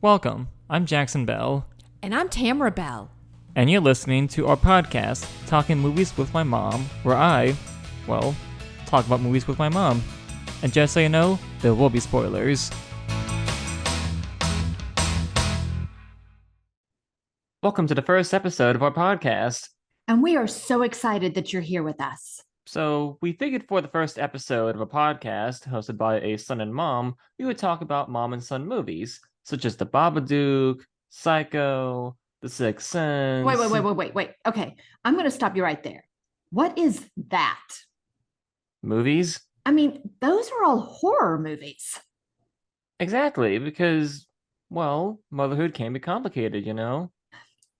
Welcome, I'm Jackson Bell. And I'm Tamara Bell. And you're listening to our podcast, Talking Movies with My Mom, where talk about movies with my mom. And just so you know, there will be spoilers. Welcome to the first episode of our podcast. And we are so excited that you're here with us. So we figured for the first episode of a podcast hosted by a son and mom, we would talk about mom and son movies, such as The Babadook, Psycho, The Sixth Sense. Wait. Okay, I'm going to stop you right there. What is that? Movies? I mean, those are all horror movies. Exactly, because, motherhood can be complicated, you know?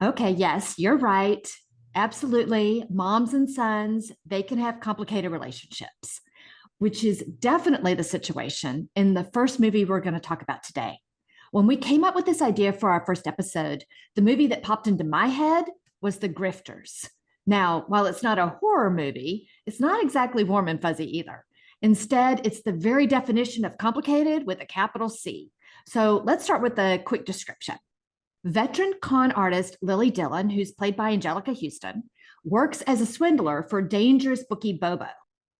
Okay, yes, you're right. Absolutely. Moms and sons, they can have complicated relationships, which is definitely the situation in the first movie we're going to talk about today. When we came up with this idea for our first episode, the movie that popped into my head was The Grifters. Now, while it's not a horror movie, it's not exactly warm and fuzzy either. Instead, it's the very definition of complicated with a capital C. So let's start with a quick description. Veteran con artist Lily Dillon, who's played by Angelica Huston, works as a swindler for dangerous bookie Bobo.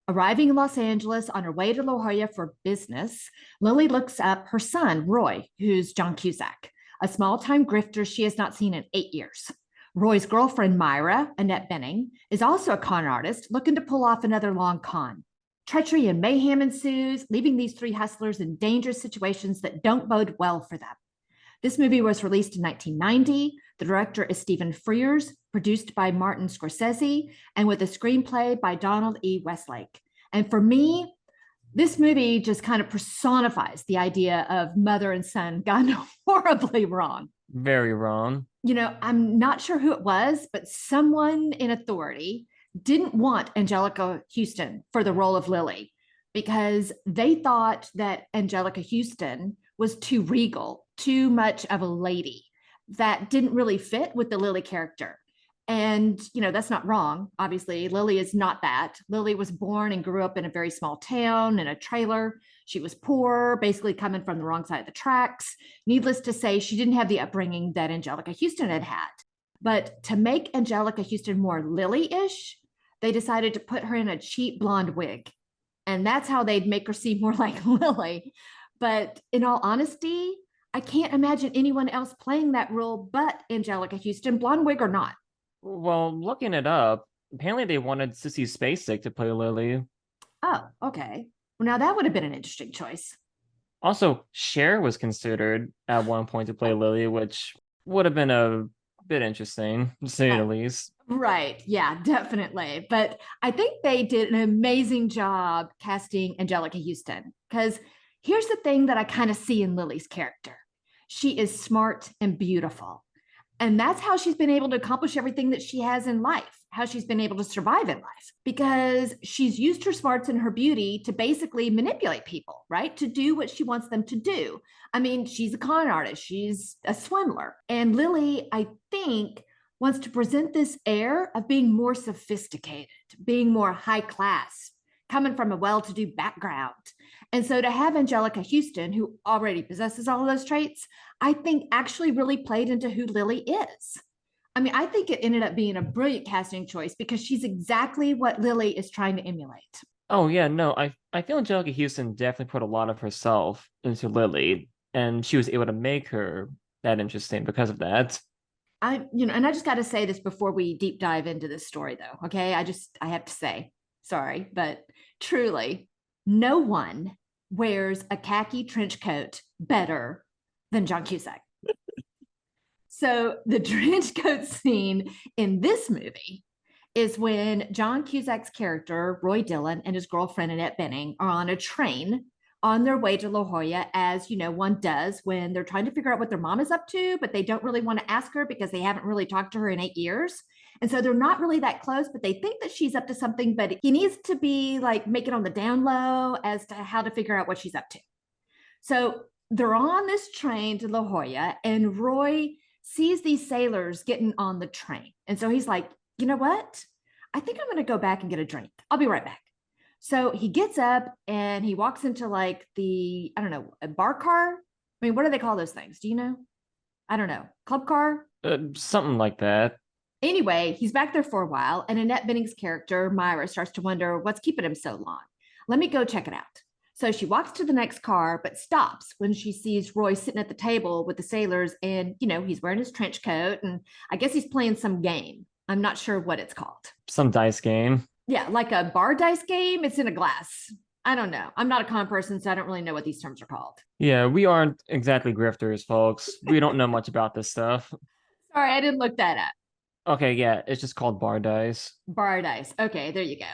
Arriving in Los Angeles on her way to La Jolla for business, Lily looks up her son, Roy, who's John Cusack, a small-time grifter she has not seen in 8 years. Roy's girlfriend, Myra, Annette Bening, is also a con artist looking to pull off another long con. Treachery and mayhem ensues, leaving these three hustlers in dangerous situations that don't bode well for them. This movie was released in 1990. The director is Stephen Frears, produced by Martin Scorsese, and with a screenplay by Donald E. Westlake. And for me, this movie just kind of personifies the idea of mother and son gone horribly wrong. Very wrong. You know, I'm not sure who it was, but someone in authority didn't want Angelica Huston for the role of Lily because they thought that Angelica Huston was too regal, too much of a lady that didn't really fit with the Lily character. And, you know, that's not wrong. Obviously, Lily is not that. Lily was born and grew up in a very small town in a trailer. She was poor, basically coming from the wrong side of the tracks. Needless to say, she didn't have the upbringing that Angelica Huston had had. But to make Angelica Huston more Lily-ish, they decided to put her in a cheap blonde wig. And that's how they'd make her seem more like Lily. But in all honesty, I can't imagine anyone else playing that role but Angelica Huston, blonde wig or not. Well, looking it up, apparently they wanted Sissy Spacek to play Lily. Oh, okay. Well, now that would have been an interesting choice. Also, Cher was considered at one point to play Lily, which would have been a bit interesting, to say the least. Right. Yeah, definitely. But I think they did an amazing job casting Angelica Huston because here's the thing that I kind of see in Lily's character. She is smart and beautiful. And that's how she's been able to accomplish everything that she has in life, how she's been able to survive in life, because she's used her smarts and her beauty to basically manipulate people, right? To do what she wants them to do. I mean, she's a con artist, she's a swindler. And Lily, I think, wants to present this air of being more sophisticated, being more high class, coming from a well-to-do background. And so to have Angelica Huston, who already possesses all of those traits, I think actually really played into who Lily is. I mean, I think it ended up being a brilliant casting choice because she's exactly what Lily is trying to emulate. Oh, yeah, no, I feel Angelica Huston definitely put a lot of herself into Lily, and she was able to make her that interesting because of that. And I just got to say this before we deep dive into this story, though, okay? I have to say, sorry, but truly, no one wears a khaki trench coat better than John Cusack. So the trench coat scene in this movie is when John Cusack's character, Roy Dillon, and his girlfriend, Annette Bening, are on a train on their way to La Jolla, as, you know, one does when they're trying to figure out what their mom is up to, but they don't really want to ask her because they haven't really talked to her in 8 years. And so they're not really that close, but they think that she's up to something, but he needs to be like, make it on the down low as to how to figure out what she's up to. So they're on this train to La Jolla, and Roy sees these sailors getting on the train. And so he's like, you know what? I think I'm going to go back and get a drink. I'll be right back. So he gets up and he walks into like a bar car I mean, what do they call those things? Do you know? I don't know. Club car? Something like that. Anyway, he's back there for a while, and Annette Bening's character, Myra, starts to wonder what's keeping him so long. Let me go check it out. So she walks to the next car, but stops when she sees Roy sitting at the table with the sailors. And, he's wearing his trench coat, and I guess he's playing some game. I'm not sure what it's called. Some dice game. Yeah, like a bar dice game. It's in a glass. I don't know. I'm not a con person, so I don't really know what these terms are called. Yeah, we aren't exactly grifters, folks. We don't know much about this stuff. Sorry, I didn't look that up. Okay, yeah, it's just called bar dice. Bar dice. Okay, there you go.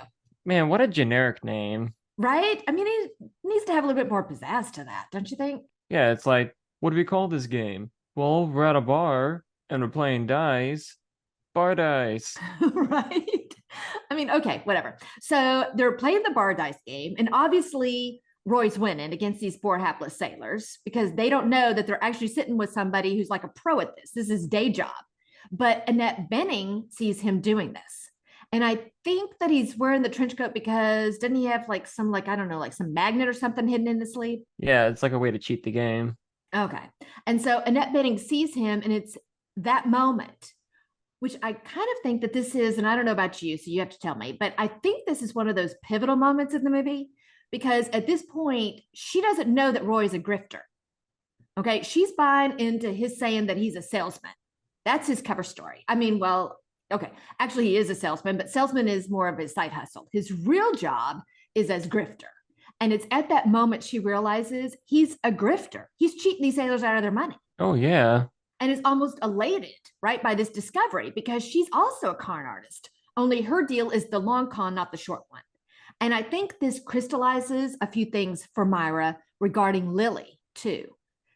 Man, what a generic name. Right? I mean, he needs to have a little bit more pizzazz to that, don't you think? Yeah, it's like, what do we call this game? Well, we're at a bar and we're playing dice. Bar dice. Right? I mean, okay, whatever. So they're playing the bar dice game, and obviously Roy's winning against these poor hapless sailors because they don't know that they're actually sitting with somebody who's like a pro at this. This is his day job. But Annette Bening sees him doing this. And I think that he's wearing the trench coat because doesn't he have like some, like, I don't know, like some magnet or something hidden in the sleeve? Yeah, it's like a way to cheat the game. Okay. And so Annette Bening sees him, and it's that moment, which I kind of think that this is, and I don't know about you, so you have to tell me, but I think this is one of those pivotal moments in the movie because at this point, she doesn't know that Roy is a grifter. Okay. She's buying into his saying that he's a salesman. That's his cover story. I mean, well, okay, actually, he is a salesman, but salesman is more of his side hustle. His real job is as grifter. And it's at that moment she realizes he's a grifter. He's cheating these sailors out of their money. Oh, yeah. And is almost elated, right, by this discovery because she's also a con artist. Only her deal is the long con, not the short one. And I think this crystallizes a few things for Myra regarding Lily, too.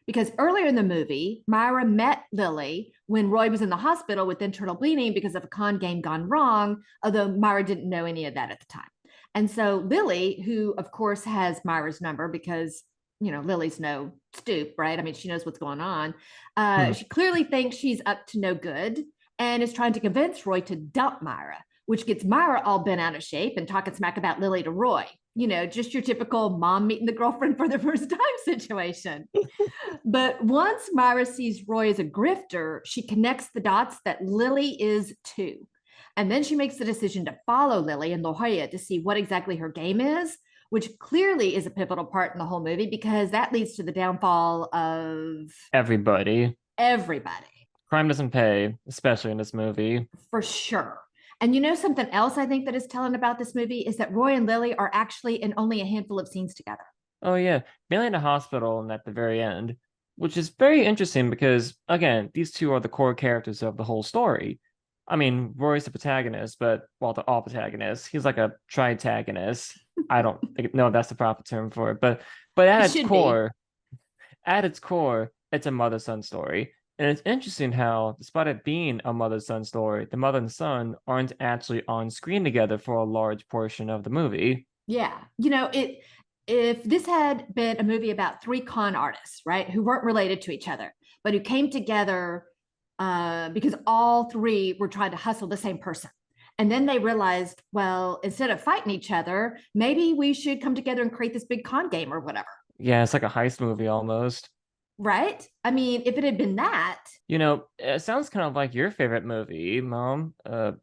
Because earlier in the movie, Myra met Lily when Roy was in the hospital with internal bleeding because of a con game gone wrong, although Myra didn't know any of that at the time. And so Lily, who of course has Myra's number because, Lily's no stoop, right? I mean, she knows what's going on. She clearly thinks she's up to no good and is trying to convince Roy to dump Myra, which gets Myra all bent out of shape and talking smack about Lily to Roy. Just your typical mom meeting the girlfriend for the first time situation. But once Myra sees Roy as a grifter, she connects the dots that Lily is too. And then she makes the decision to follow Lily in La Jolla to see what exactly her game is, which clearly is a pivotal part in the whole movie because that leads to the downfall of Everybody. everybody. Crime doesn't pay, especially in this movie. For sure. And something else I think that is telling about this movie is that Roy and Lily are actually in only a handful of scenes together. Oh, yeah. Mainly in the hospital and at the very end, which is very interesting because, again, these two are the core characters of the whole story. I mean, Roy's the protagonist, but, well, they're all protagonists. He's like a tritagonist. I don't know if that's the proper term for it, but at its core, it's a mother-son story. And it's interesting how, despite it being a mother-son story, the mother and son aren't actually on screen together for a large portion of the movie. Yeah. If this had been a movie about three con artists, right, who weren't related to each other, but who came together because all three were trying to hustle the same person. And then they realized, well, instead of fighting each other, maybe we should come together and create this big con game or whatever. Yeah, it's like a heist movie almost. Right? I mean, if it had been that. It sounds kind of like your favorite movie, Mom.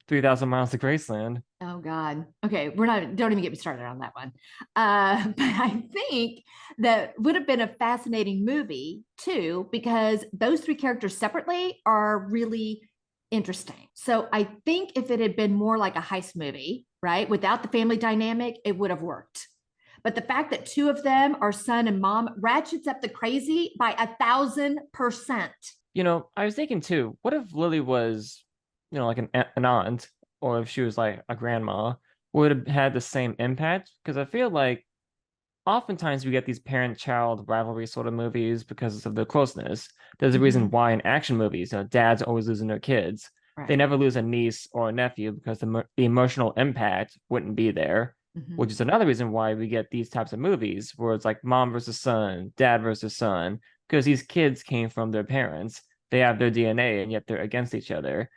3,000 Miles to Graceland. Oh, God. Okay, don't even get me started on that one. But I think that would have been a fascinating movie, too, because those three characters separately are really interesting. So I think if it had been more like a heist movie, right, without the family dynamic, it would have worked. But the fact that two of them are son and mom ratchets up the crazy by 1,000%. I was thinking too, what if Lily was, like an aunt, or if she was like a grandma, would have had the same impact? Because I feel like oftentimes we get these parent-child rivalry sort of movies because of the closeness. There's a reason why in action movies, dads always losing their kids. Right. They never lose a niece or a nephew because the emotional impact wouldn't be there. Which is another reason why we get these types of movies where it's like mom versus son, dad versus son, because these kids came from their parents. They have their DNA and yet they're against each other.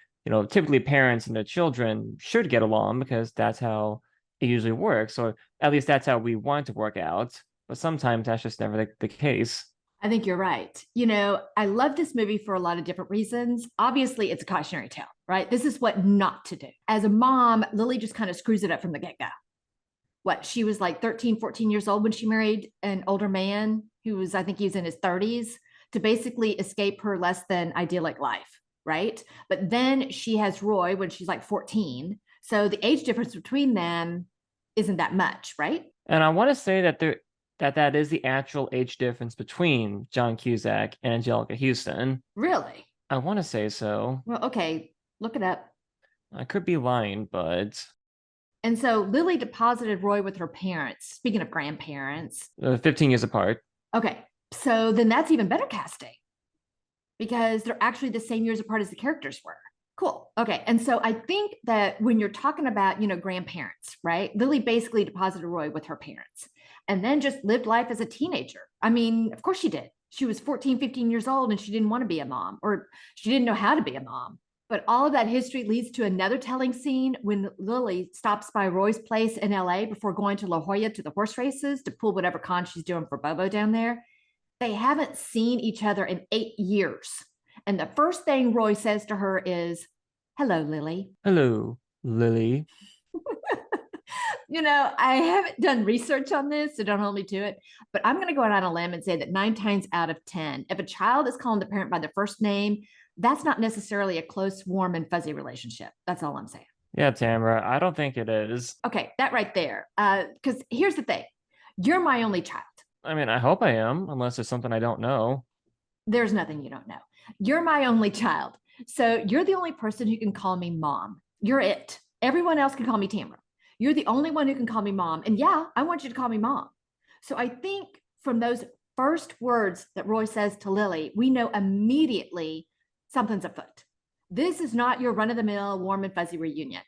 Typically parents and their children should get along because that's how it usually works, or at least that's how we want it to work out. But sometimes that's just never the case. I think you're right. I love this movie for a lot of different reasons. Obviously, it's a cautionary tale, right? This is what not to do. As a mom, Lily just kind of screws it up from the get go. She was like 13, 14 years old when she married an older man who was, I think he was in his 30s, to basically escape her less than idyllic life, right? But then she has Roy when she's like 14. So the age difference between them isn't that much, right? And I want to say that is the actual age difference between John Cusack and Angelica Huston. Really? I want to say so. Well, okay, look it up. I could be lying, but And so Lily deposited Roy with her parents. Speaking of grandparents, 15 years apart. Okay, so then that's even better casting because they're actually the same years apart as the characters were. Cool. Okay. And so I think that when you're talking about, grandparents, right? Lily basically deposited Roy with her parents and then just lived life as a teenager. I mean, of course she did. She was 14, 15 years old and she didn't want to be a mom, or she didn't know how to be a mom. But all of that history leads to another telling scene when Lily stops by Roy's place in LA before going to La Jolla to the horse races to pull whatever con she's doing for Bobo down there. They haven't seen each other in 8 years. And the first thing Roy says to her is, "Hello, Lily." Hello, Lily. I haven't done research on this, so don't hold me to it. But I'm going to go out on a limb and say that 9 times out of 10, if a child is calling the parent by their first name, that's not necessarily a close, warm, and fuzzy relationship. That's all I'm saying. Yeah, Tamara, I don't think it is. Okay, that right there. Because here's the thing. You're my only child. I mean, I hope I am, unless there's something I don't know. There's nothing you don't know. You're my only child. So you're the only person who can call me mom. You're it. Everyone else can call me Tamara. You're the only one who can call me mom. And yeah, I want you to call me mom. So I think from those first words that Roy says to Lily, we know immediately something's afoot. This is not your run-of-the-mill warm and fuzzy reunion.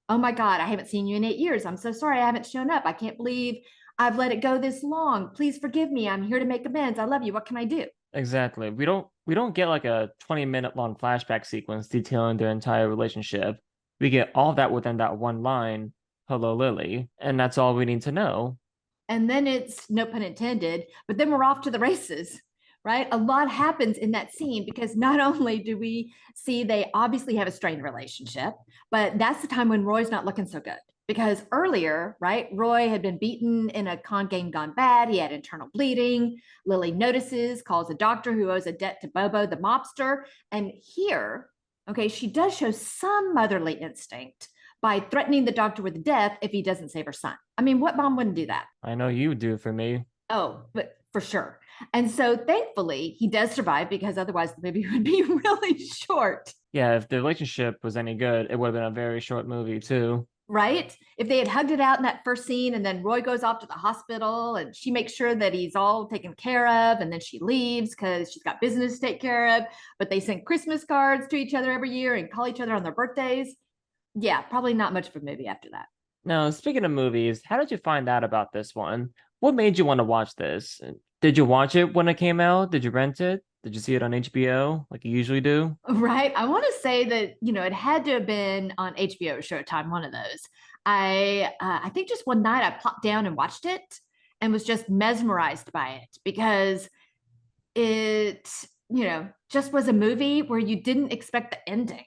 Oh my God, I haven't seen you in 8 years. I'm so sorry I haven't shown up. I can't believe I've let it go this long. Please forgive me. I'm here to make amends. I love you. What can I do? Exactly. We don't get like a 20-minute long flashback sequence detailing their entire relationship. We get all that within that one line, "Hello, Lily," and that's all we need to know. And then it's, no pun intended, but then we're off to the races, right? A lot happens in that scene because not only do we see they obviously have a strained relationship, but that's the time when Roy's not looking so good. Because earlier, right, Roy had been beaten in a con game gone bad. He had internal bleeding. Lily notices, calls a doctor who owes a debt to Bobo, the mobster. And here, okay, she does show some motherly instinct by threatening the doctor with death if he doesn't save her son. I mean, what mom wouldn't do that? I know you do for me. Oh, but for sure. And so thankfully, he does survive because otherwise the movie would be really short. Yeah, if the relationship was any good, it would have been a very short movie too. Right? If they had hugged it out in that first scene and then Roy goes off to the hospital and she makes sure that he's all taken care of and then she leaves because she's got business to take care of, but they send Christmas cards to each other every year and call each other on their birthdays. Yeah, probably not much of a movie after that. Now, speaking of movies, how did you find out about this one? What made you want to watch this? Did you watch it when it came out? Did you rent it? Did you see it on HBO like you usually do? Right. I want to say that, it had to have been on HBO or Showtime, one of those. I think just one night I plopped down and watched it and was just mesmerized by it because it, just was a movie where you didn't expect the ending,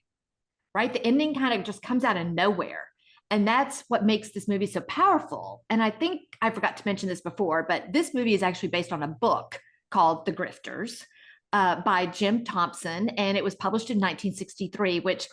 right? The ending kind of just comes out of nowhere. And that's what makes this movie so powerful. And I think I forgot to mention this before, but this movie is actually based on a book called The Grifters by Jim Thompson. And it was published in 1963, which,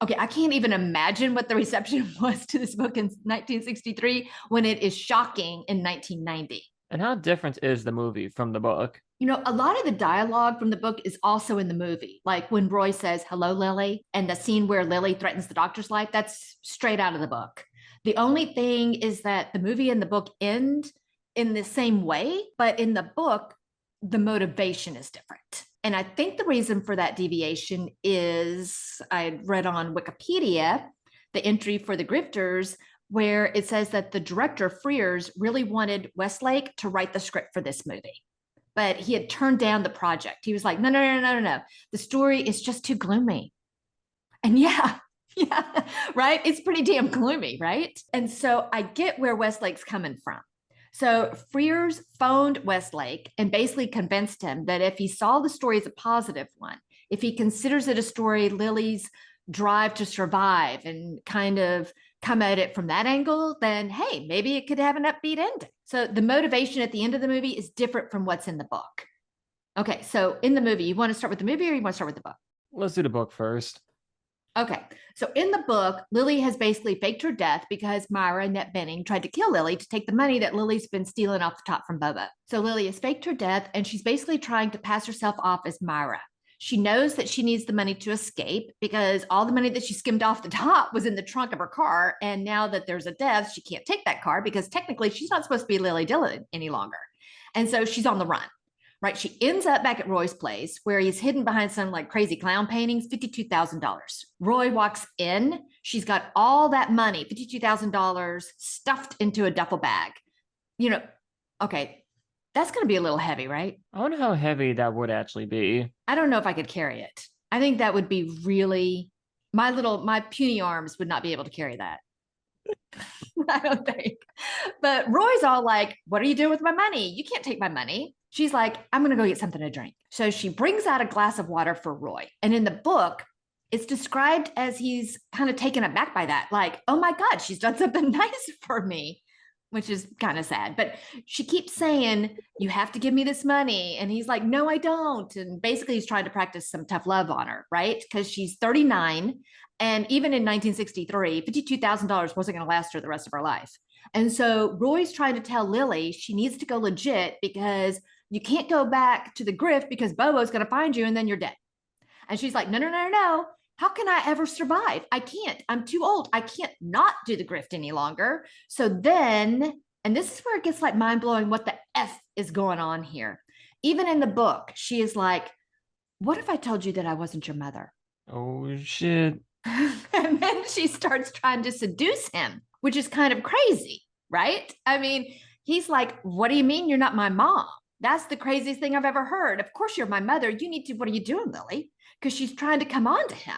okay, I can't even imagine what the reception was to this book in 1963 when it is shocking in 1990. And how different is the movie from the book? A lot of the dialogue from the book is also in the movie. Like when Roy says, "Hello, Lily," and the scene where Lily threatens the doctor's life, that's straight out of the book. The only thing is that the movie and the book end in the same way, but in the book, the motivation is different. And I think the reason for that deviation is I read on Wikipedia, the entry for the Grifters, where it says that the director, Frears, really wanted Westlake to write the script for this movie. But he had turned down the project. He was like, no. The story is just too gloomy. And yeah, right? It's pretty damn gloomy, right? And so I get where Westlake's coming from. So Frears phoned Westlake and basically convinced him that if he saw the story as a positive one, if he considers it a story, Lily's drive to survive and kind of come at it from that angle, then hey, maybe it could have an upbeat ending. So the motivation at the end of the movie is different from what's in the book. Okay, so in the movie, you want to start with the movie or you want to start with the book? Let's do the book first. Okay, so in the book, Lily has basically faked her death because Myra, Annette Bening, tried to kill Lily to take the money that Lily's been stealing off the top from Bobo. So Lily has faked her death and she's basically trying to pass herself off as Myra. She knows that she needs the money to escape because all the money that she skimmed off the top was in the trunk of her car. And now that there's a death, she can't take that car because technically she's not supposed to be Lily Dillon any longer. And so she's on the run. Right. She ends up back at Roy's place where he's hidden behind some like crazy clown paintings, $52,000. Roy walks in. She's got all that money, $52,000 stuffed into a duffel bag. You know, okay, that's going to be a little heavy, right? I wonder how heavy that would actually be. I don't know if I could carry it. I think that would be really, my puny arms would not be able to carry that. I don't think. But Roy's all like, what are you doing with my money? You can't take my money. She's like, I'm going to go get something to drink. So she brings out a glass of water for Roy. And in the book, it's described as he's kind of taken aback by that. Like, oh my God, she's done something nice for me, which is kind of sad. But she keeps saying, you have to give me this money. And he's like, no, I don't. And basically he's trying to practice some tough love on her, right? Because she's 39. And even in 1963, $52,000 wasn't going to last her the rest of her life. And so Roy's trying to tell Lily she needs to go legit because you can't go back to the grift because Bobo's going to find you and then you're dead. And she's like, no, no, no, no, no. How can I ever survive? I can't. I'm too old. I can't not do the grift any longer. So then, and this is where it gets like mind blowing what the F is going on here. Even in the book, she is like, what if I told you that I wasn't your mother? Oh, shit. And then she starts trying to seduce him, which is kind of crazy, right? I mean, he's like, what do you mean you're not my mom? That's the craziest thing I've ever heard. Of course, you're my mother. You need to, what are you doing, Lily? Because she's trying to come on to him.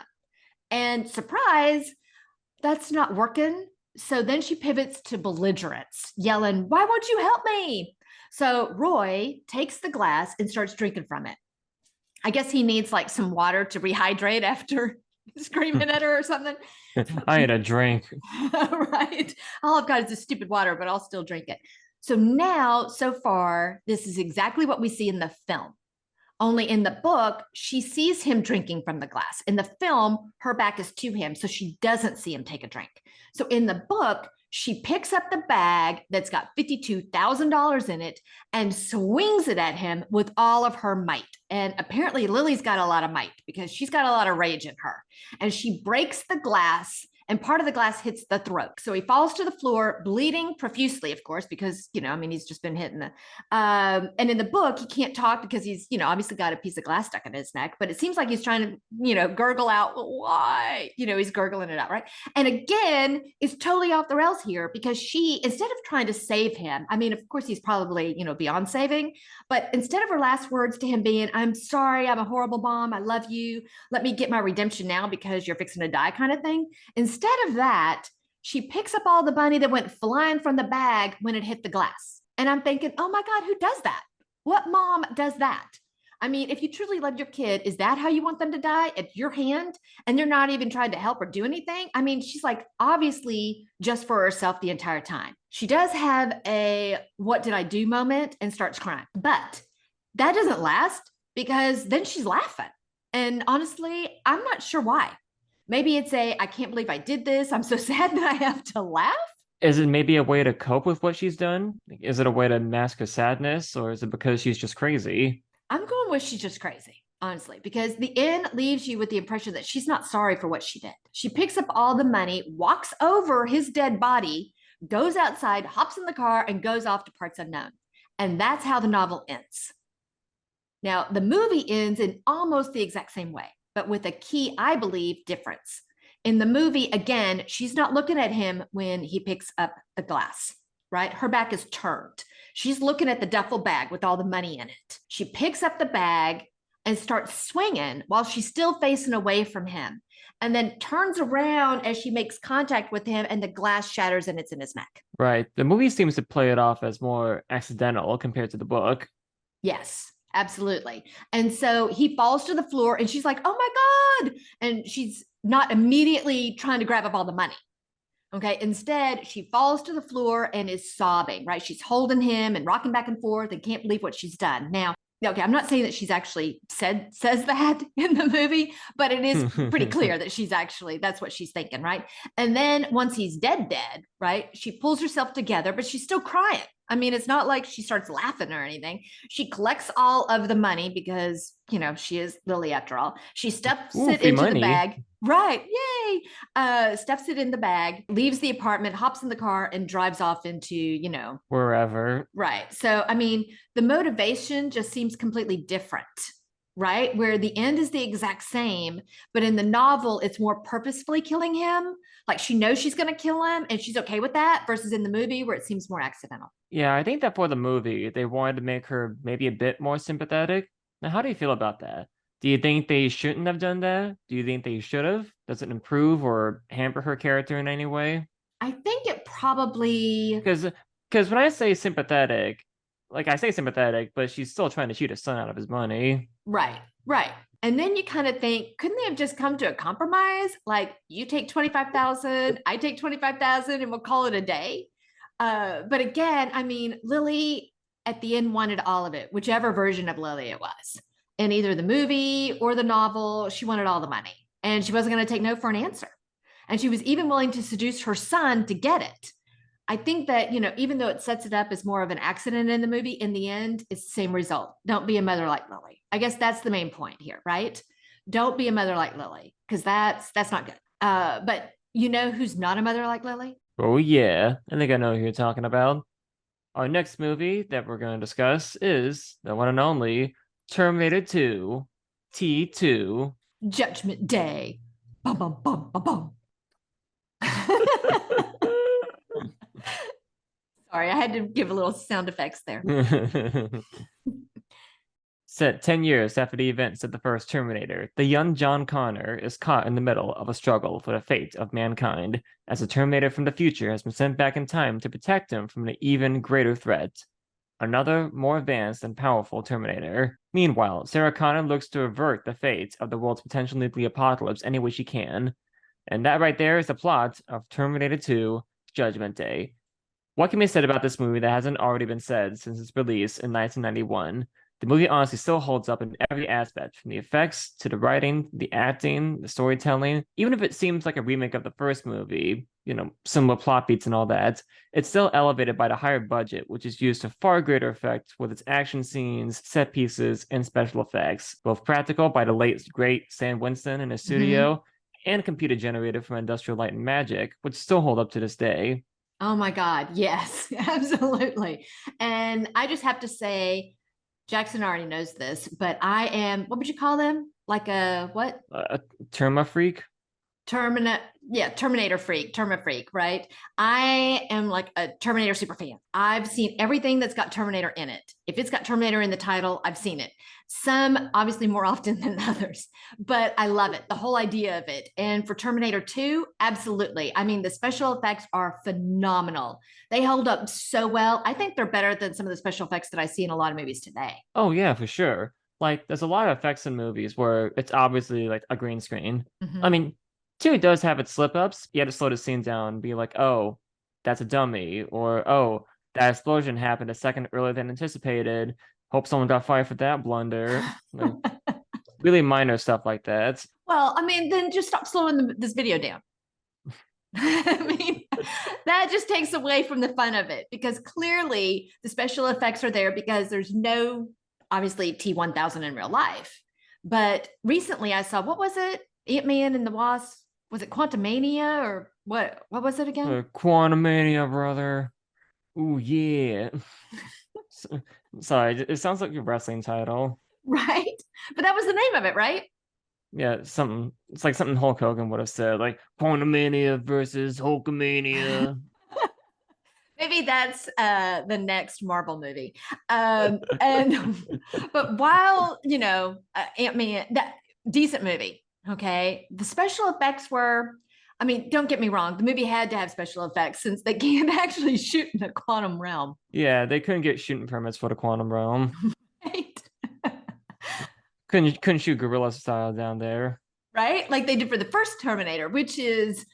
And surprise, that's not working. So then she pivots to belligerence, yelling, why won't you help me? So Roy takes the glass and starts drinking from it. I guess he needs like some water to rehydrate after screaming at her or something. I had a drink. Right. All I've got is this stupid water, but I'll still drink it. So now, so far, this is exactly what we see in the film. Only in the book, she sees him drinking from the glass. In the film, her back is to him, so she doesn't see him take a drink. So in the book, she picks up the bag that's got $52,000 in it and swings it at him with all of her might. And apparently Lily's got a lot of might because she's got a lot of rage in her. And she breaks the glass and part of the glass hits the throat. So he falls to the floor, bleeding profusely, of course, because, he's just been hitting the, and in the book, he can't talk because he's, obviously got a piece of glass stuck in his neck, but it seems like he's trying to, gurgle out why, he's gurgling it out, right? And again, it's totally off the rails here because she, instead of trying to save him, I mean, of course, he's probably, beyond saving, but instead of her last words to him being, I'm sorry, I'm a horrible mom, I love you, let me get my redemption now because you're fixing to die kind of thing. Instead of that, she picks up all the money that went flying from the bag when it hit the glass. And I'm thinking, oh my God, who does that? What mom does that? I mean, if you truly love your kid, is that how you want them to die at your hand? And they're not even trying to help or do anything? I mean, she's like obviously just for herself the entire time. She does have a what did I do moment and starts crying. But that doesn't last because then she's laughing. And honestly, I'm not sure why. Maybe it's I can't believe I did this. I'm so sad that I have to laugh. Is it maybe a way to cope with what she's done? Is it a way to mask her sadness, or is it because she's just crazy? I'm going with she's just crazy, honestly, because the end leaves you with the impression that she's not sorry for what she did. She picks up all the money, walks over his dead body, goes outside, hops in the car, and goes off to parts unknown. And that's how the novel ends. Now, the movie ends in almost the exact same way, but with a key, I believe, difference. In the movie, again, she's not looking at him when he picks up the glass, right? Her back is turned. She's looking at the duffel bag with all the money in it. She picks up the bag. and starts swinging while she's still facing away from him, and then turns around as she makes contact with him, and the glass shatters and it's in his neck. Right. The movie seems to play it off as more accidental compared to the book. Yes, absolutely. And so he falls to the floor and she's like, oh my God. And she's not immediately trying to grab up all the money. Okay. Instead, she falls to the floor and is sobbing, right? She's holding him and rocking back and forth and can't believe what she's done. Now, okay, I'm not saying that she's actually says that in the movie, but it is pretty clear that that's what she's thinking, right? And then once he's dead, right? She pulls herself together, but she's still crying. I mean, it's not like she starts laughing or anything. She collects all of the money because, she is Lily after all. She stuffs it into the bag. Right. Yay. Stuffs it in the bag, leaves the apartment, hops in the car, and drives off into, wherever. Right. So, I mean, the motivation just seems completely different, right? Where the end is the exact same, but in the novel, it's more purposefully killing him. Like she knows she's going to kill him and she's okay with that, versus in the movie where it seems more accidental. Yeah, I think that for the movie, they wanted to make her maybe a bit more sympathetic. Now, how do you feel about that? Do you think they shouldn't have done that? Do you think they should have? Does it improve or hamper her character in any way? I think it probably. Because when I say sympathetic, like I say sympathetic, but she's still trying to cheat his son out of his money. Right. And then you kind of think, couldn't they have just come to a compromise? Like you take 25,000, I take 25,000, and we'll call it a day. But again, I mean, Lily at the end wanted all of it, whichever version of Lily it was. In either the movie or the novel, she wanted all the money. And she wasn't going to take no for an answer. And she was even willing to seduce her son to get it. I think that, even though it sets it up as more of an accident in the movie, in the end, it's the same result. Don't be a mother like Lily. I guess that's the main point here, right? Don't be a mother like Lily, because that's not good. But who's not a mother like Lily? Oh, yeah. I think I know who you're talking about. Our next movie that we're going to discuss is the one and only Terminator 2, T2. Judgment Day. Bum, bum, bum, bum, bum. Sorry, I had to give a little sound effects there. Set 10 years after the events of the first Terminator, the young John Connor is caught in the middle of a struggle for the fate of mankind, as a Terminator from the future has been sent back in time to protect him from an even greater threat. Another, more advanced and powerful Terminator. Meanwhile, Sarah Connor looks to avert the fate of the world's potential nuclear apocalypse any way she can. And that right there is the plot of Terminator 2, Judgment Day. What can be said about this movie that hasn't already been said since its release in 1991? The movie honestly still holds up in every aspect, from the effects to the writing, the acting, the storytelling. Even if it seems like a remake of the first movie, similar plot beats and all that, it's still elevated by the higher budget, which is used to far greater effect with its action scenes, set pieces, and special effects, both practical by the late great Stan Winston in his studio, and computer generated from Industrial Light and Magic, which still hold up to this day. Oh my God, yes, absolutely. And I just have to say, Jackson already knows this, but I am, what would you call them? Like a what? A Terma freak? Terminator freak, Terma freak, right? I am like a Terminator super fan. I've seen everything that's got Terminator in it. If it's got Terminator in the title, I've seen it. Some obviously more often than others, but I love it, the whole idea of it. And for Terminator 2, absolutely. I mean, the special effects are phenomenal. They hold up so well. I think they're better than some of the special effects that I see in a lot of movies today. Oh, yeah, for sure. Like, there's a lot of effects in movies where it's obviously like a green screen. I mean, 2 does have its slip-ups. You have to slow the scene down and be like, oh, that's a dummy, or oh, that explosion happened a second earlier than anticipated. Hope someone got fired for that blunder. Like, really minor stuff like that. Well, I mean, then just stop slowing this video down. I mean, that just takes away from the fun of it, because clearly the special effects are there because there's no, obviously, T-1000 in real life. But recently I saw, what was it? Ant-Man and the Wasp? Was it Quantumania or what? What was it again? Quantumania, brother. Ooh, yeah. Sorry, it sounds like your wrestling title. Right? But that was the name of it, right? Yeah, it's like something Hulk Hogan would have said, like Quantumania versus Hulkamania. Maybe that's the next Marvel movie. And but while Ant-Man, that decent movie, okay, the special effects were. I mean, don't get me wrong. The movie had to have special effects since they can't actually shoot in the quantum realm. Yeah, they couldn't get shooting permits for the quantum realm. Right? Couldn't shoot gorilla style down there. Right? Like they did for the first Terminator, which is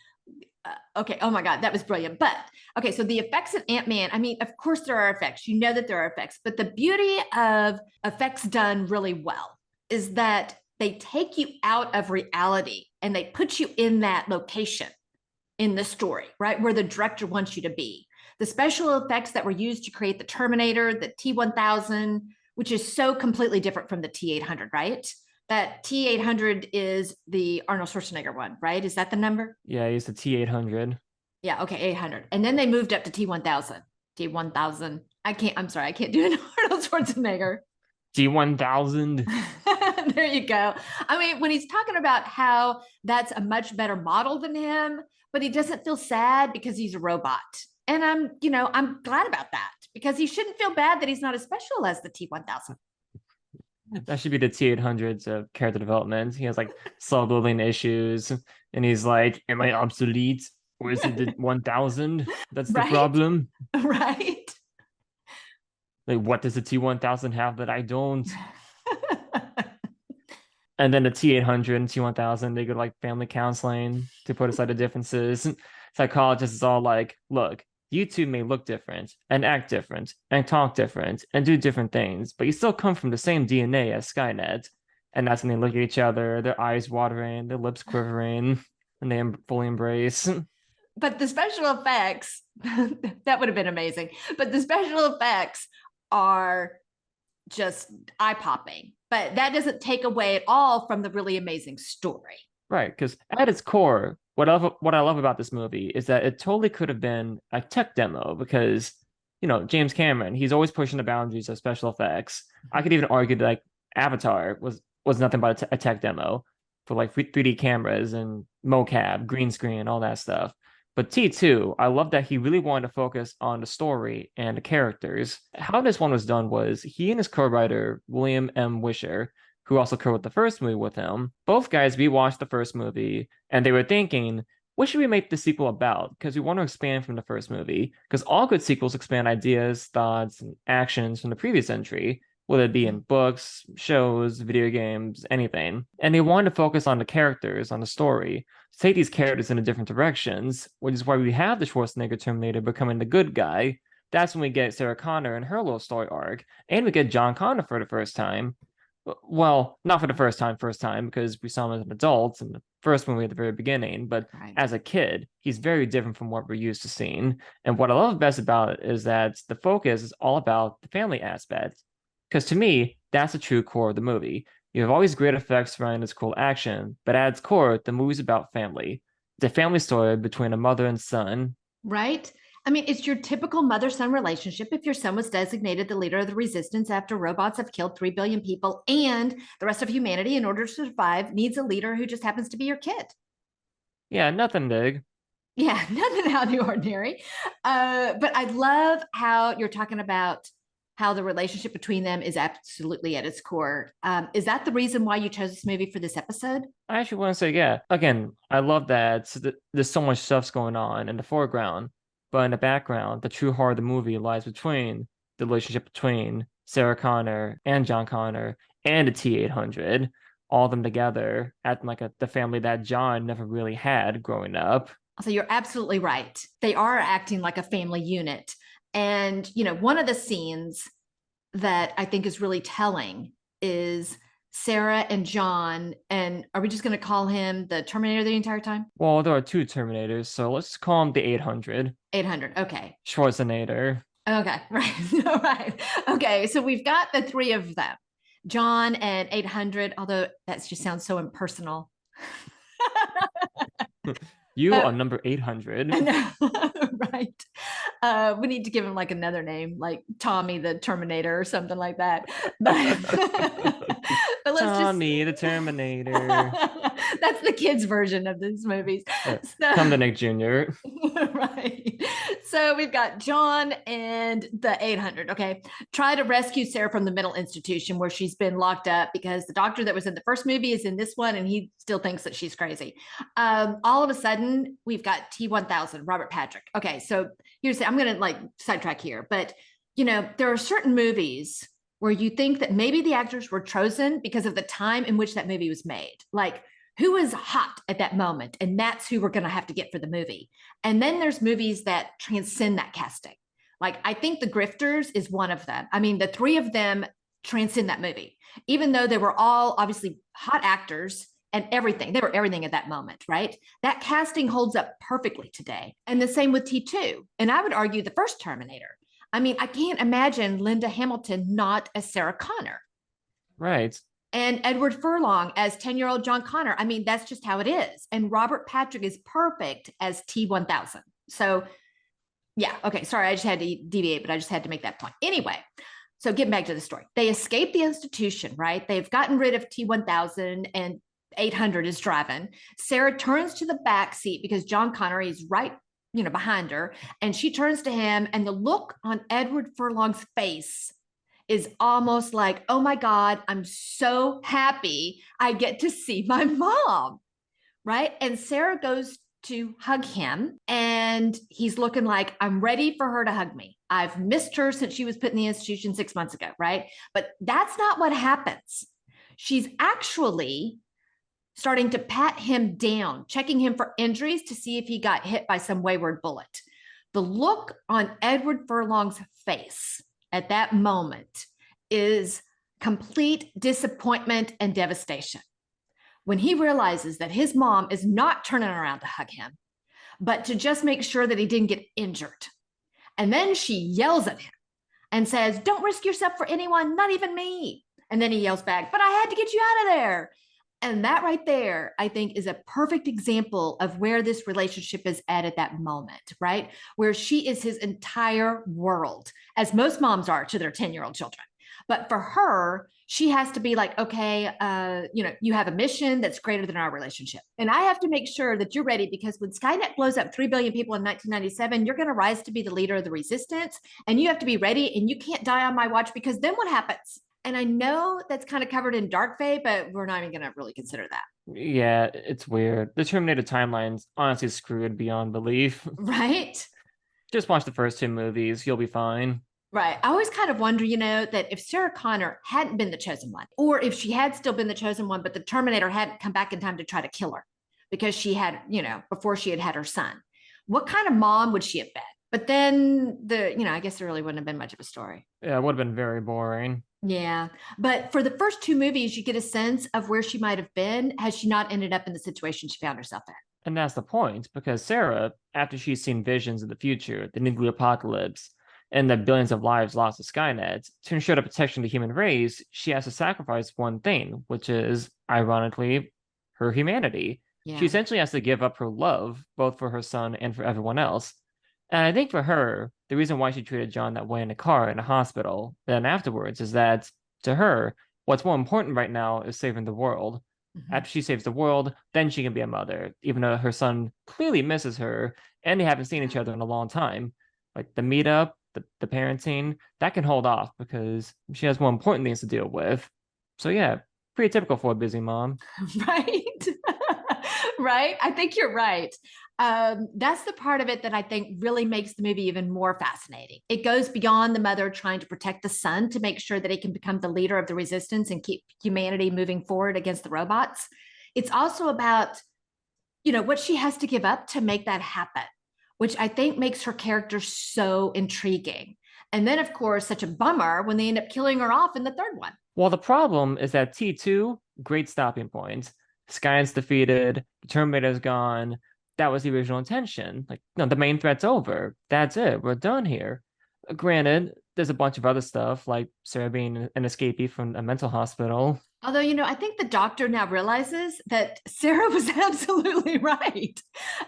okay. Oh my God, that was brilliant. But okay, so the effects in Ant-Man, I mean, of course there are effects. You know that there are effects, but the beauty of effects done really well is that they take you out of reality and they put you in that location in the story, right? Where the director wants you to be. The special effects that were used to create the Terminator, the T-1000, which is so completely different from the T-800, right? That T-800 is the Arnold Schwarzenegger one, right? Is that the number? Yeah, he's the T-800. Yeah, okay, 800. And then they moved up to T-1000. T-1000. I'm sorry, I can't do an Arnold Schwarzenegger. T-1000. There you go. I mean, when he's talking about how that's a much better model than him, but he doesn't feel sad because he's a robot. And I'm glad about that because he shouldn't feel bad that he's not as special as the T-1000. That should be the T-800's character development. He has like self-loathing issues, and he's like, "Am I obsolete, or is it the 1000? That's the Right? problem." Right? Like, what does the T-1000 have that I don't? And then the T-800 and T-1000, they go to like family counseling to put aside the differences. Psychologists is all like, "Look, you two may look different and act different and talk different and do different things, but you still come from the same DNA as Skynet." And that's when they look at each other, their eyes watering, their lips quivering, and they fully embrace. But the special effects, that would have been amazing. But the special effects are just eye-popping. But that doesn't take away at all from the really amazing story. Right, because at its core, what I love about this movie is that it totally could have been a tech demo because, James Cameron, he's always pushing the boundaries of special effects. I could even argue that like Avatar was nothing but a tech demo for like 3D cameras and mocap, green screen, all that stuff. But T2, I love that he really wanted to focus on the story and the characters. How this one was done was he and his co-writer, William M. Wisher, who also co-wrote the first movie with him, both guys rewatched the first movie and they were thinking, what should we make the sequel about? Because we want to expand from the first movie. Because all good sequels expand ideas, thoughts, and actions from the previous entry, whether it be in books, shows, video games, anything. And they wanted to focus on the characters, on the story, take these characters in different directions, which is why we have the Schwarzenegger Terminator becoming the good guy. That's when we get Sarah Connor and her little story arc, and we get John Connor for the first time. Well, not for the first time, because we saw him as an adult in the first movie at the very beginning, but right. As a kid, he's very different from what we're used to seeing. And what I love best about it is that the focus is all about the family aspect. Because to me, that's the true core of the movie. You have all these great effects around this cool action, but at its core, the movie's about family. It's a family story between a mother and son. Right? I mean, it's your typical mother-son relationship if your son was designated the leader of the resistance after robots have killed 3 billion people and the rest of humanity, in order to survive, needs a leader who just happens to be your kid. Yeah, nothing big. Yeah, nothing out of the ordinary. But I love how you're talking about how the relationship between them is absolutely at its core. Is that the reason why you chose this movie for this episode? I actually want to say, yeah. Again, I love that there's so much stuff's going on in the foreground, but in the background, the true heart of the movie lies between the relationship between Sarah Connor and John Connor and the T-800, all of them together, acting like the family that John never really had growing up. So you're absolutely right. They are acting like a family unit. And, one of the scenes that I think is really telling is Sarah and John. And are we just going to call him the Terminator the entire time? Well, there are 2 Terminators, so let's call him the 800. 800, okay. Schwarzenegger. Okay, right. Right. Okay, so we've got the 3 of them, John and 800, although that just sounds so impersonal. You are number 800. Right. We need to give him like another name, like Tommy the Terminator or something like that. But let's Tommy the Terminator. That's the kids' version of these movies. Come to Nick Jr. Right. So we've got John and the 800. Okay. Try to rescue Sarah from the mental institution where she's been locked up because the doctor that was in the first movie is in this one and he still thinks that she's crazy. All of a sudden, we've got T-1000, Robert Patrick. Okay. So I'm going to like sidetrack here, but there are certain movies where you think that maybe the actors were chosen because of the time in which that movie was made. Like, who is hot at that moment? And that's who we're going to have to get for the movie. And then there's movies that transcend that casting. Like, I think The Grifters is one of them. I mean, the three of them transcend that movie, even though they were all obviously hot actors and everything. They were everything at that moment, right? That casting holds up perfectly today. And the same with T2. And I would argue the first Terminator. I mean, I can't imagine Linda Hamilton not as Sarah Connor. Right. And Edward Furlong as 10-year-old John Connor. I mean, that's just how it is. And Robert Patrick is perfect as T-1000. So, yeah, okay, sorry, I just had to deviate, but I just had to make that point. Anyway, so getting back to the story. They escape the institution, right? They've gotten rid of T-1000 and 800 is driving. Sarah turns to the back seat because John Connor is right, behind her. And she turns to him and the look on Edward Furlong's face is almost like, oh my God, I'm so happy I get to see my mom, right? And Sarah goes to hug him and he's looking like, I'm ready for her to hug me. I've missed her since she was put in the institution 6 months ago, right? But that's not what happens. She's actually starting to pat him down, checking him for injuries to see if he got hit by some wayward bullet. The look on Edward Furlong's face at that moment is complete disappointment and devastation. When he realizes that his mom is not turning around to hug him, but to just make sure that he didn't get injured. And then she yells at him and says, don't risk yourself for anyone, not even me. And then he yells back, but I had to get you out of there. And that right there, I think, is a perfect example of where this relationship is at that moment, right? Where she is his entire world, as most moms are to their 10-year-old children. But for her, she has to be like, okay, you have a mission that's greater than our relationship. And I have to make sure that you're ready because when Skynet blows up 3 billion people in 1997, you're going to rise to be the leader of the resistance. And you have to be ready and you can't die on my watch because then what happens? And I know that's kind of covered in dark fae, but we're not even going to really consider that. Yeah, it's weird. The Terminator timeline's honestly screwed beyond belief. Right? Just watch the first 2 movies. You'll be fine. Right. I always kind of wonder, that if Sarah Connor hadn't been the chosen one, or if she had still been the chosen one, but the Terminator hadn't come back in time to try to kill her because she had, before she had her son, what kind of mom would she have been? But then I guess there really wouldn't have been much of a story. Yeah, it would have been very boring. Yeah. But for the first 2 movies, you get a sense of where she might have been had she not ended up in the situation she found herself in. And that's the point, because Sarah, after she's seen visions of the future, the nuclear apocalypse, and the billions of lives lost to Skynet, to ensure the protection of the human race, she has to sacrifice one thing, which is, ironically, her humanity. Yeah. She essentially has to give up her love, both for her son and for everyone else. And I think for her, the reason why she treated John that way in the car in the hospital, then afterwards, is that to her, what's more important right now is saving the world. Mm-hmm. After she saves the world, then she can be a mother, even though her son clearly misses her and they haven't seen each other in a long time. Like the meetup, the parenting, that can hold off because she has more important things to deal with. So yeah, pretty typical for a busy mom. Right. Right. I think you're right. That's the part of it that I think really makes the movie even more fascinating. It goes beyond the mother trying to protect the son to make sure that he can become the leader of the resistance and keep humanity moving forward against the robots. It's also about, what she has to give up to make that happen, which I think makes her character so intriguing. And then, of course, such a bummer when they end up killing her off in the third one. Well, the problem is that T2, great stopping point. Skynet's defeated, the Terminator's gone. That was the original intention. Like, no, the main threat's over. That's it. We're done here. Granted, there's a bunch of other stuff, like Sarah being an escapee from a mental hospital. Although, I think the doctor now realizes that Sarah was absolutely right.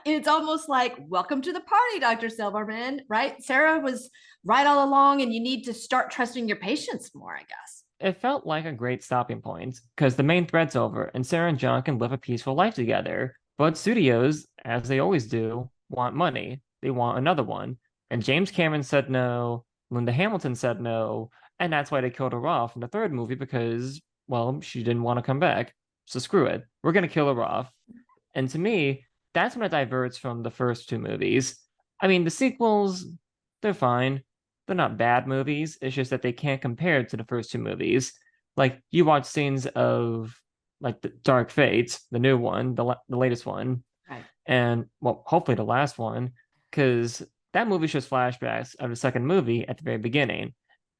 It's almost like, welcome to the party, Dr. Silverman, right? Sarah was right all along, and you need to start trusting your patients more, I guess. It felt like a great stopping point, because the main threat's over, and Sarah and John can live a peaceful life together. But studios, as they always do, want money. They want another one. And James Cameron said no, Linda Hamilton said no, and that's why they killed her off in the third movie because, well, she didn't want to come back. So screw it. We're going to kill her off. And to me, that's when it diverts from the first two movies. I mean, the sequels, they're fine. They're not bad movies. It's just that they can't compare to the first two movies. Like, you watch scenes of, like, the Dark Fate, the new one, the latest one, Right. and, well, hopefully the last one, because that movie shows flashbacks of the second movie at the very beginning.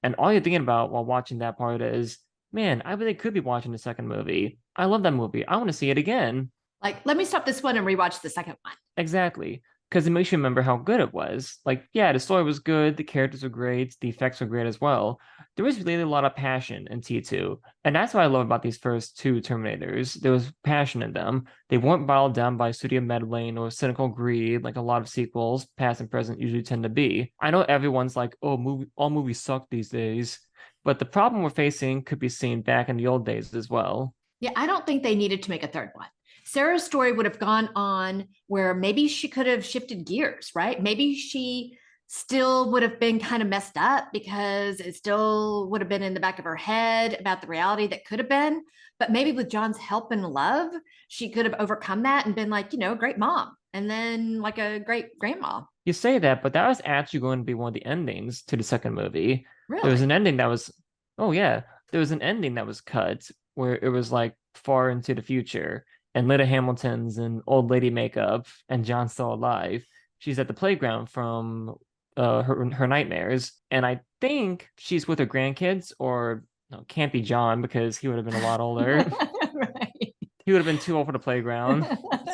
And all you're thinking about while watching that part is, man, I really could be watching the second movie. I love that movie. I want to see it again. Like, let me stop this one and rewatch the second one. Exactly. Because it makes you remember how good it was. Like, yeah, the story was good, the characters were great, the effects were great as well. There was really a lot of passion in T2. And that's what I love about these first two Terminators. There was passion in them. They weren't bottled down by studio meddling or cynical greed, like a lot of sequels, past and present, usually tend to be. I know everyone's like, oh, all movies suck these days. But the problem we're facing could be seen back in the old days as well. Yeah, I don't think they needed to make a third one. Sarah's story would have gone on where maybe she could have shifted gears, right? Maybe she still would have been kind of messed up because it still would have been in the back of her head about the reality that could have been. But maybe with John's help and love, she could have overcome that and been like, a great mom and then like a great grandma. You say that, but that was actually going to be one of the endings to the second movie. There was Really? an ending that was, oh yeah, there was an ending that was cut where it was like far into the future, and Linda Hamilton's in old lady makeup, and John's still alive. She's at the playground from her nightmares, and I think she's with her grandkids, or no, can't be John because he would have been a lot older. Right. He would have been too old for the playground,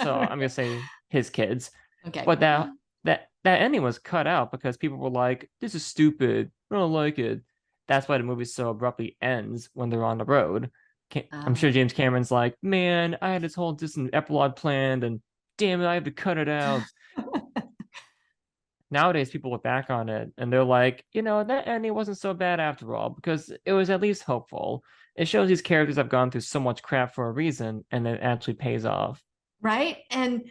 so I'm gonna say his kids. Okay. But that ending was cut out because people were like, "This is stupid. I don't like it." That's why the movie so abruptly ends when they're on the road. I'm sure James Cameron's like, "Man, I had this whole distant epilogue planned, and damn it, I have to cut it out." Nowadays, people look back on it and they're like, that ending wasn't so bad after all because it was at least hopeful. It shows these characters have gone through so much crap for a reason, and it actually pays off. Right. And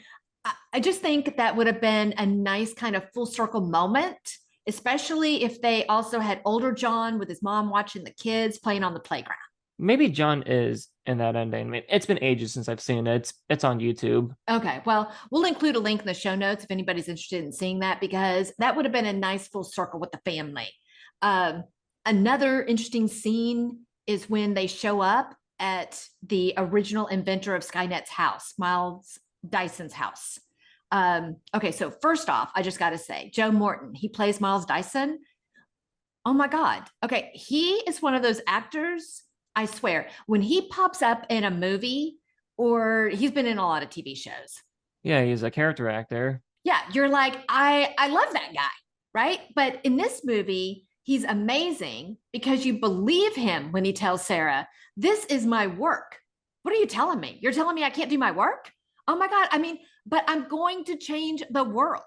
I just think that would have been a nice kind of full circle moment, especially if they also had older John with his mom watching the kids playing on the playground. Maybe John is in that ending. I mean, it's been ages since I've seen it. It's on YouTube. Okay. Well, we'll include a link in the show notes if anybody's interested in seeing that, because that would have been a nice full circle with the family. Um, Another interesting scene is when they show up at the original inventor of Skynet's house, Miles Dyson's house. Okay, so first off, I just got to say, Joe Morton, he plays Miles Dyson. Oh my God. Okay, he is one of those actors, I swear, when he pops up in a movie, or he's been in a lot of TV shows. Yeah, he's a character actor. Yeah, you're like, I love that guy, right? But in this movie, he's amazing because you believe him when he tells Sarah, "This is my work." What are you telling me? You're telling me I can't do my work? Oh my God. I mean, but I'm going to change the world.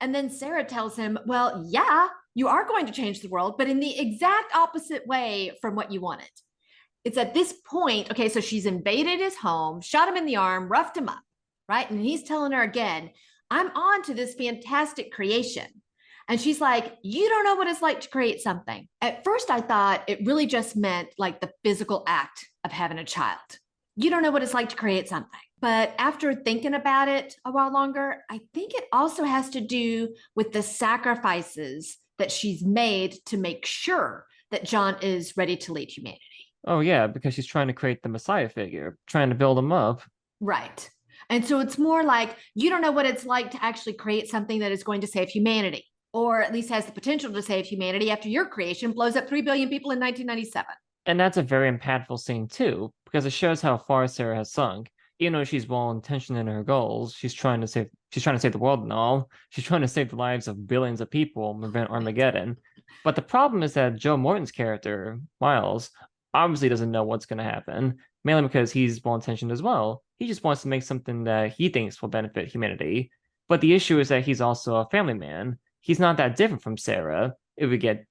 And then Sarah tells him, "Well, yeah, you are going to change the world, but in the exact opposite way from what you wanted." It's at this point, okay, so she's invaded his home, shot him in the arm, roughed him up, right? And he's telling her again, "I'm on to this fantastic creation." And she's like, "You don't know what it's like to create something." At first, I thought it really just meant like the physical act of having a child. You don't know what it's like to create something. But after thinking about it a while longer, I think it also has to do with the sacrifices that she's made to make sure that John is ready to lead humanity. Oh yeah, because she's trying to create the Messiah figure, trying to build him up. Right. And so it's more like you don't know what it's like to actually create something that is going to save humanity, or at least has the potential to save humanity after your creation blows up 3 billion people in 1997. And that's a very impactful scene too, because it shows how far Sarah has sunk. Even though she's well intentioned in her goals, she's trying to save the world and all. She's trying to save the lives of billions of people and prevent Armageddon. But the problem is that Joe Morton's character, Miles, obviously doesn't know what's going to happen, mainly because he's well intentioned as well. He just wants to make something that he thinks will benefit humanity. But the issue is that he's also a family man. He's not that different from Sarah. If we get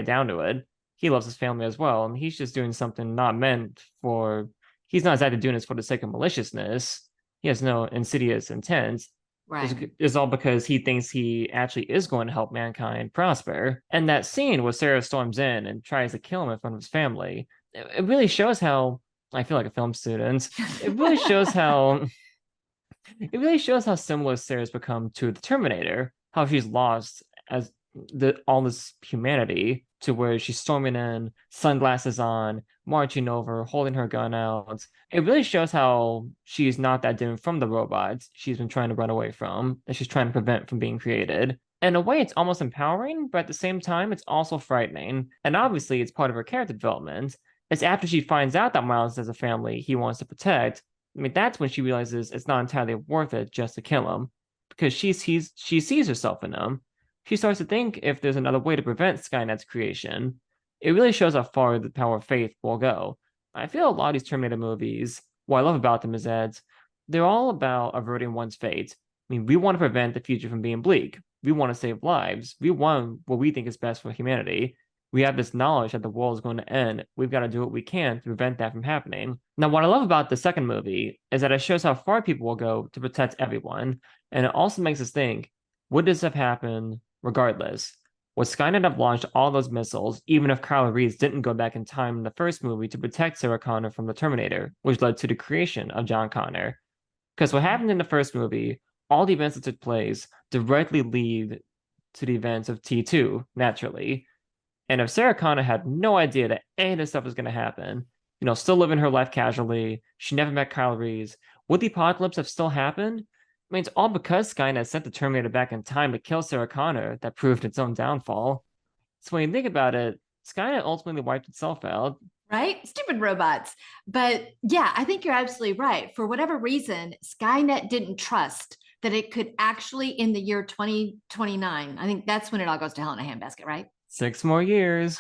down to it, he loves his family as well, and he's just doing something not meant for. He's not exactly doing this for the sake of maliciousness. He has no insidious intent. Right. is all because he thinks he actually is going to help mankind prosper. And that scene where Sarah storms in and tries to kill him in front of his family, it really shows how I feel like a film student. It really shows how it really shows how similar Sarah's become to the Terminator, how she's lost as all this humanity to where she's storming in, sunglasses on, marching over, holding her gun out. It really shows how she's not that different from the robots she's been trying to run away from, that she's trying to prevent from being created. In a way, it's almost empowering, but at the same time, it's also frightening. And obviously, it's part of her character development. It's after she finds out that Miles has a family he wants to protect. I mean, that's when she realizes it's not entirely worth it just to kill him, because she sees herself in him. She starts to think if there's another way to prevent Skynet's creation. It really shows how far the power of faith will go. I feel a lot of these Terminator movies, what I love about them is that they're all about averting one's fate. I mean, we want to prevent the future from being bleak. We want to save lives. We want what we think is best for humanity. We have this knowledge that the world is going to end. We've got to do what we can to prevent that from happening. Now, what I love about the second movie is that it shows how far people will go to protect everyone. And it also makes us think, would this have happened regardless? Would Skynet have launched all those missiles, even if Kyle Reese didn't go back in time in the first movie to protect Sarah Connor from the Terminator, which led to the creation of John Connor? Because what happened in the first movie, all the events that took place directly lead to the events of T2, naturally. And if Sarah Connor had no idea that any of this stuff was going to happen, still living her life casually, she never met Kyle Reese, would the apocalypse have still happened? I mean, it's all because Skynet sent the Terminator back in time to kill Sarah Connor that proved its own downfall. So when you think about it, Skynet ultimately wiped itself out. Right? Stupid robots. But yeah, I think you're absolutely right. For whatever reason, Skynet didn't trust that it could actually, in the year 2029, I think that's when it all goes to hell in a handbasket, right? 6 more years.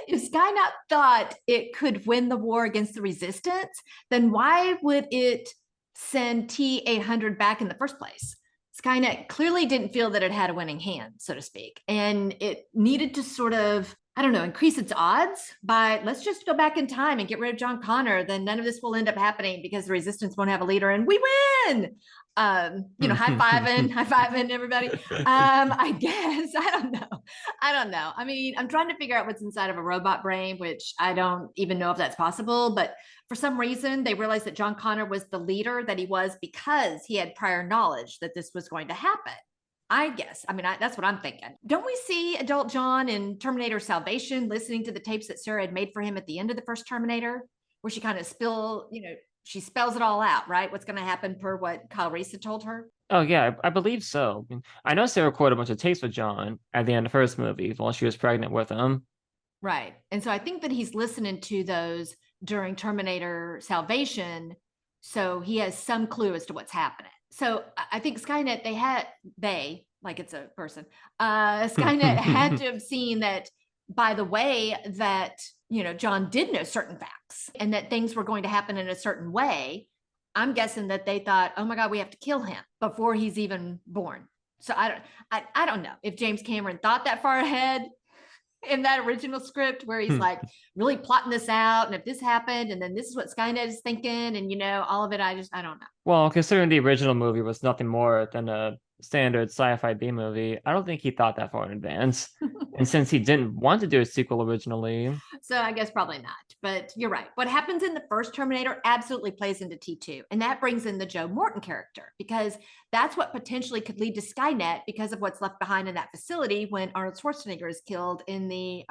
If Skynet thought it could win the war against the resistance, then why would it send T-800 back in the first place? Skynet clearly didn't feel that it had a winning hand, so to speak, and it needed to sort of, I don't know, increase its odds by, let's just go back in time and get rid of John Connor. Then none of this will end up happening because the resistance won't have a high win. High fiving everybody. I guess, I don't know. I mean, I'm trying to figure out what's inside of a robot brain, which I don't even know if that's possible, but for some reason they realized that John Connor was the leader that he was because he had prior knowledge that this was going to happen. I guess. I mean, that's what I'm thinking. Don't we see adult John in Terminator Salvation listening to the tapes that Sarah had made for him at the end of the first Terminator, where she kind of she spells it all out, right? What's going to happen per what Kyle Reese had told her? Oh, yeah, I believe so. I know Sarah recorded a bunch of tapes with John at the end of the first movie while she was pregnant with him. Right. And so I think that he's listening to those during Terminator Salvation. So he has some clue as to what's happening. So I think Skynet, like it's a person, Skynet had to have seen that, by the way, that, John did know certain facts and that things were going to happen in a certain way. I'm guessing that they thought, oh my God, we have to kill him before he's even born. So I don't know if James Cameron thought that far ahead in that original script where he's like really plotting this out. And if this happened, and then this is what Skynet is thinking, and all of it, I don't know. Well, considering the original movie was nothing more than a standard sci-fi B movie, I don't think he thought that far in advance. And since he didn't want to do a sequel originally, so I guess probably not. But you're right. What happens in the first Terminator absolutely plays into T2. And that brings in the Joe Morton character, because that's what potentially could lead to Skynet because of what's left behind in that facility when Arnold Schwarzenegger is killed in the,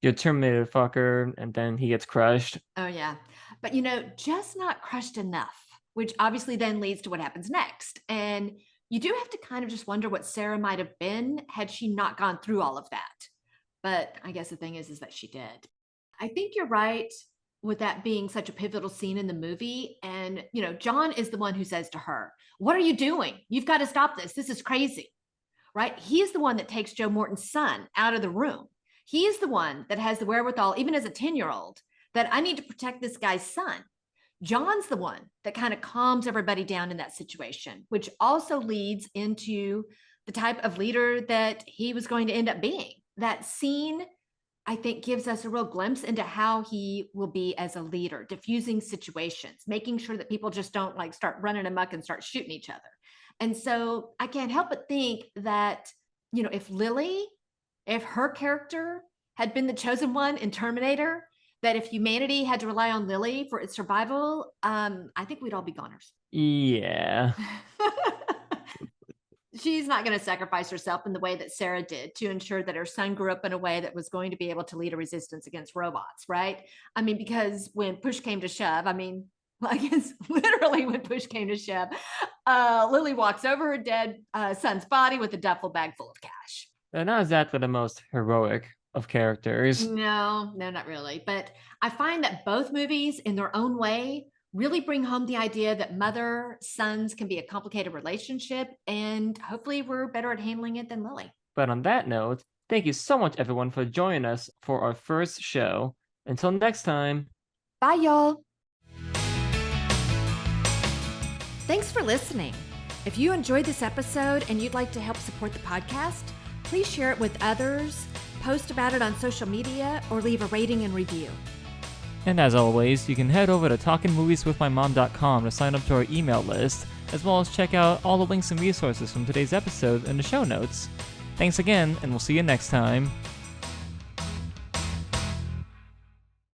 you're Terminator fucker, and then he gets crushed. Oh, yeah. But, just not crushed enough, which obviously then leads to what happens next. And you do have to kind of just wonder what Sarah might have been had she not gone through all of that. But I guess the thing is that she did. I think you're right with that being such a pivotal scene in the movie. And, John is the one who says to her, what are you doing? You've got to stop this. This is crazy, right? He is the one that takes Joe Morton's son out of the room. He is the one that has the wherewithal, even as a 10-year-old, that I need to protect this guy's son. John's the one that kind of calms everybody down in that situation, which also leads into the type of leader that he was going to end up being. That scene, I think gives us a real glimpse into how he will be as a leader, diffusing situations, making sure that people just don't like start running amok and start shooting each other. And so I can't help but think that, if her character had been the chosen one in Terminator, that if humanity had to rely on Lily for its survival, I think we'd all be goners. Yeah. She's not going to sacrifice herself in the way that Sarah did to ensure that her son grew up in a way that was going to be able to lead a resistance against robots, right? I mean, because when push came to shove, I guess literally when push came to shove, Lily walks over her dead son's body with a duffel bag full of cash. They're not exactly the most heroic of characters. No, not really. But I find that both movies, in their own way, really bring home the idea that mother-sons can be a complicated relationship, and hopefully we're better at handling it than Lily. But on that note, thank you so much, everyone, for joining us for our first show. Until next time. Bye, y'all. Thanks for listening. If you enjoyed this episode and you'd like to help support the podcast, please share it with others, post about it on social media, or leave a rating and review. And as always, you can head over to talkingmovieswithmymom.com to sign up to our email list, as well as check out all the links and resources from today's episode in the show notes. Thanks again, and we'll see you next time.